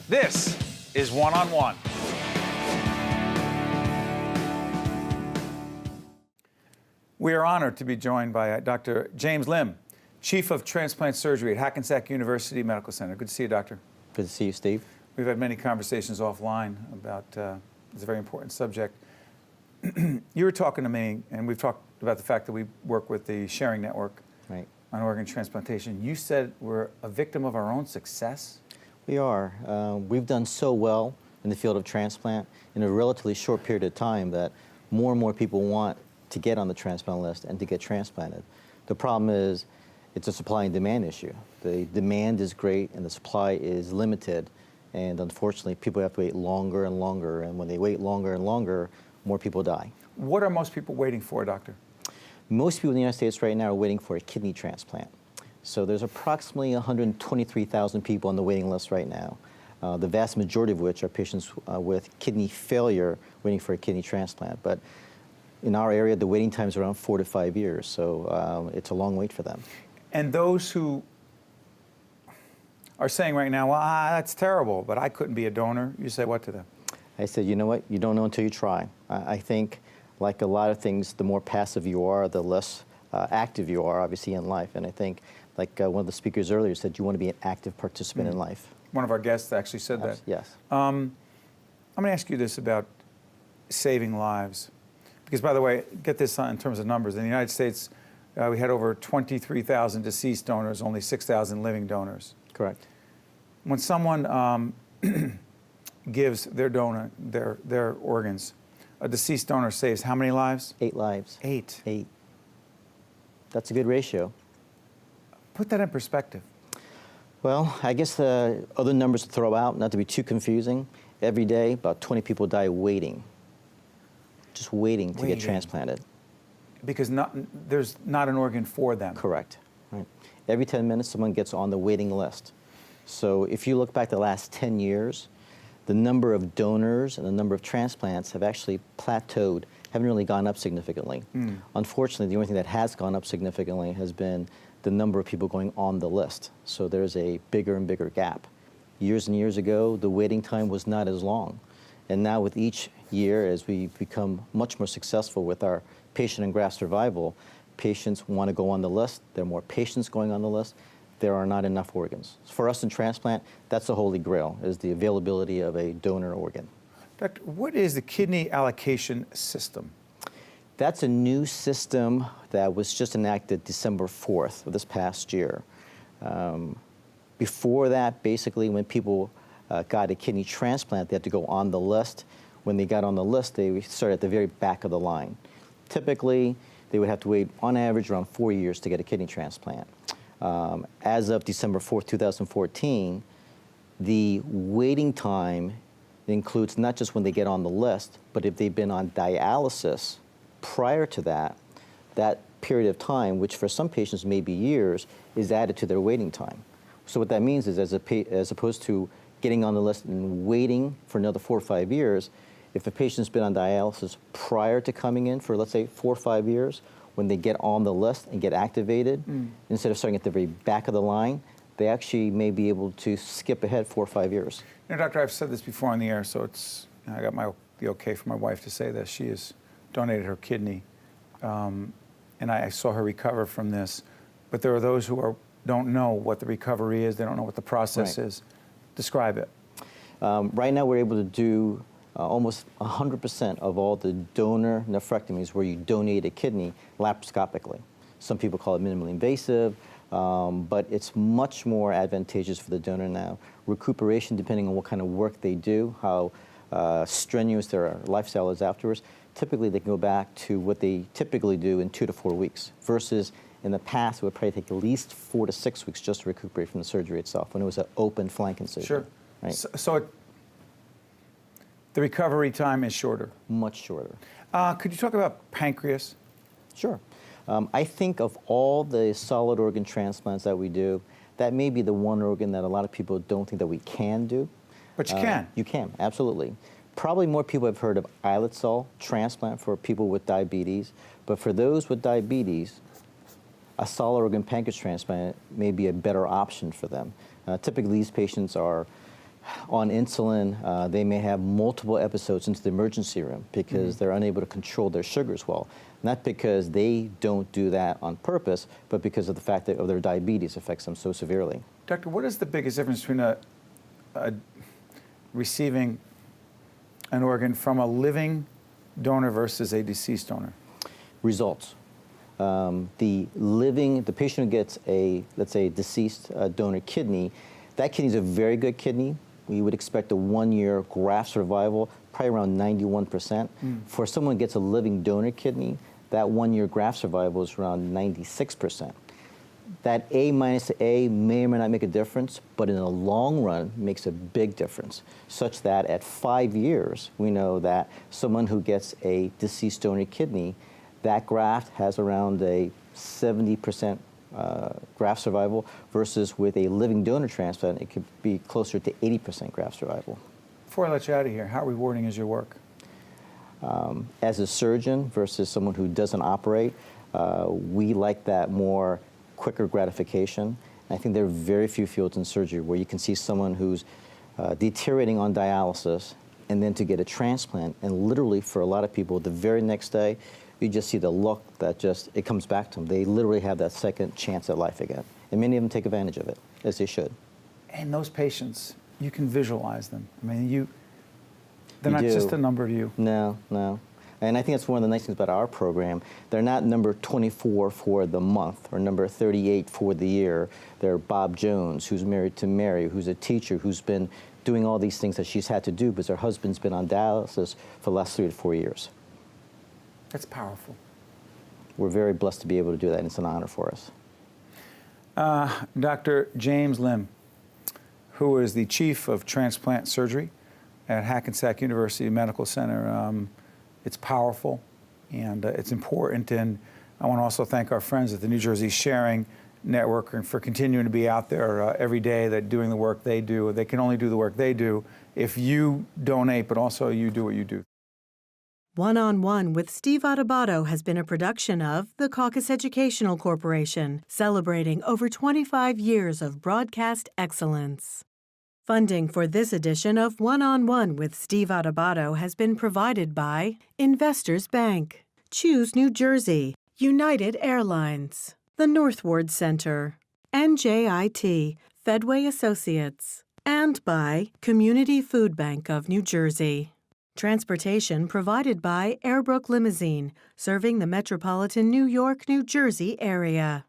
This is One on One. We are honored to be joined by Dr. James Lim, Chief of Transplant Surgery at Hackensack University Medical Center. Good to see you, Doctor. Good to see you, Steve. We've had many conversations offline about this very important subject. You were talking to me, and we've talked about the fact that we work with the Sharing Network Right. on organ transplantation. You said we're a victim of our own success? We are. We've done so well in the field of transplant in a relatively short period of time that more and more people want to get on the transplant list and to get transplanted. The problem is it's a supply and demand issue. The demand is great and the supply is limited, and unfortunately people have to wait longer and longer, and when they wait longer and longer, more people die. What are most people waiting for, Doctor? Most people in the United States right now are waiting for a kidney transplant. So there's approximately 123,000 people on the waiting list right now, the vast majority of which are patients with kidney failure waiting for a kidney transplant. But in our area, the waiting time is around 4 to 5 years, so it's a long wait for them. And those who are saying right now, well, that's terrible, but I couldn't be a donor, you say what to them? I said, you know what, you don't know until you try. I think, like a lot of things, the more passive you are, the less active you are, obviously, in life. And I think, like one of the speakers earlier said, you want to be an active participant in life. One of our guests actually said that. Yes. I'm going to ask you this about saving lives. Because, by the way, get this in terms of numbers. In the United States, we had over 23,000 deceased donors, only 6,000 living donors. Correct. When someone gives their donor their organs, a deceased donor saves how many lives? 8 lives. 8. 8. That's a good ratio. Put that in perspective. Well, I guess the other numbers to throw out, not to be too confusing, every day about 20 people die waiting, just waiting to get transplanted. Because there's not an organ for them. Correct. Right. Every 10 minutes, someone gets on the waiting list. So if you look back the last 10 years, the number of donors and the number of transplants have actually plateaued, haven't really gone up significantly. Unfortunately, the only thing that has gone up significantly has been the number of people going on the list. So there's a bigger and bigger gap. Years and years ago, the waiting time was not as long. And now with each year, as we become much more successful with our patient and graft survival, patients want to go on the list. There are more patients going on the list. There are not enough organs. For us in transplant, that's the holy grail, is the availability of a donor organ. Doctor, what is the kidney allocation system? That's a new system that was just enacted December 4th of this past year. Before that, basically, when people got a kidney transplant, they had to go on the list. When they got on the list, they started at the very back of the line. Typically, they would have to wait, on average, around 4 years to get a kidney transplant. As of December 4th, 2014, the waiting time includes not just when they get on the list, but if they've been on dialysis prior to that, that period of time, which for some patients may be years, is added to their waiting time. So what that means is, as opposed to getting on the list and waiting for another 4 or 5 years, if a patient's been on dialysis prior to coming in for, let's say, 4 or 5 years, when they get on the list and get activated, instead of starting at the very back of the line, they actually may be able to skip ahead 4 or 5 years. You know, Doctor, I've said this before on the air, so I got the okay from my wife to say this. She has donated her kidney, and I saw her recover from this. But there are those who don't know what the recovery is. They don't know what the process is. Describe it. Right now, we're able to do almost 100% of all the donor nephrectomies where you donate a kidney laparoscopically. Some people call it minimally invasive, but it's much more advantageous for the donor now. Recuperation, depending on what kind of work they do, how strenuous their lifestyle is afterwards, typically they can go back to what they typically do in 2 to 4 weeks, versus in the past it would probably take at least 4 to 6 weeks just to recuperate from the surgery itself when it was an open flank incision. Sure. Right? So the recovery time is shorter. Much shorter. Could you talk about pancreas? Sure. I think of all the solid organ transplants that we do, that may be the one organ that a lot of people don't think that we can do. But you can. You can, absolutely. Probably more people have heard of islet cell transplant for people with diabetes, but for those with diabetes, a solid organ pancreas transplant may be a better option for them. Typically, these patients on insulin, they may have multiple episodes into the emergency room because they're unable to control their sugars well. Not because they don't do that on purpose, but because of the fact that their diabetes affects them so severely. Doctor, what is the biggest difference between receiving an organ from a living donor versus a deceased donor? Results. The patient who gets a, let's say, deceased donor kidney, that kidney is a very good kidney. We would expect a 1-year graft survival, probably around 91%. For someone who gets a living donor kidney, that 1-year graft survival is around 96%. That A minus A may or may not make a difference, but in the long run makes a big difference, such that at 5 years, we know that someone who gets a deceased donor kidney, that graft has around a 70% graft survival, versus with a living donor transplant, it could be closer to 80% graft survival. Before I let you out of here, how rewarding is your work? As a surgeon versus someone who doesn't operate, we like that more quicker gratification. And I think there are very few fields in surgery where you can see someone who's deteriorating on dialysis and then to get a transplant, and literally for a lot of people, the very next day, you just see the look that it comes back to them. They literally have that second chance at life again. And many of them take advantage of it, as they should. And those patients, you can visualize them. I mean, they're You not do. just a number to you. No, no. And I think that's one of the nice things about our program. They're not number 24 for the month or number 38 for the year. They're Bob Jones, who's married to Mary, who's a teacher, who's been doing all these things that she's had to do because her husband's been on dialysis for the last 3 to 4 years. That's powerful. We're very blessed to be able to do that, and it's an honor for us. Dr. James Lim, who is the chief of transplant surgery at Hackensack University Medical Center. It's powerful and it's important. And I want to also thank our friends at the New Jersey Sharing Network for continuing to be out there every day, that doing the work they do. They can only do the work they do if you donate, but also you do what you do. One-on-One with Steve Adubato has been a production of the Caucus Educational Corporation, celebrating over 25 years of broadcast excellence. Funding for this edition of One-on-One with Steve Adubato has been provided by Investors Bank, Choose New Jersey, United Airlines, the Northward Center, NJIT, Fedway Associates, and by Community Food Bank of New Jersey. Transportation provided by Airbrook Limousine, serving the metropolitan New York, New Jersey area.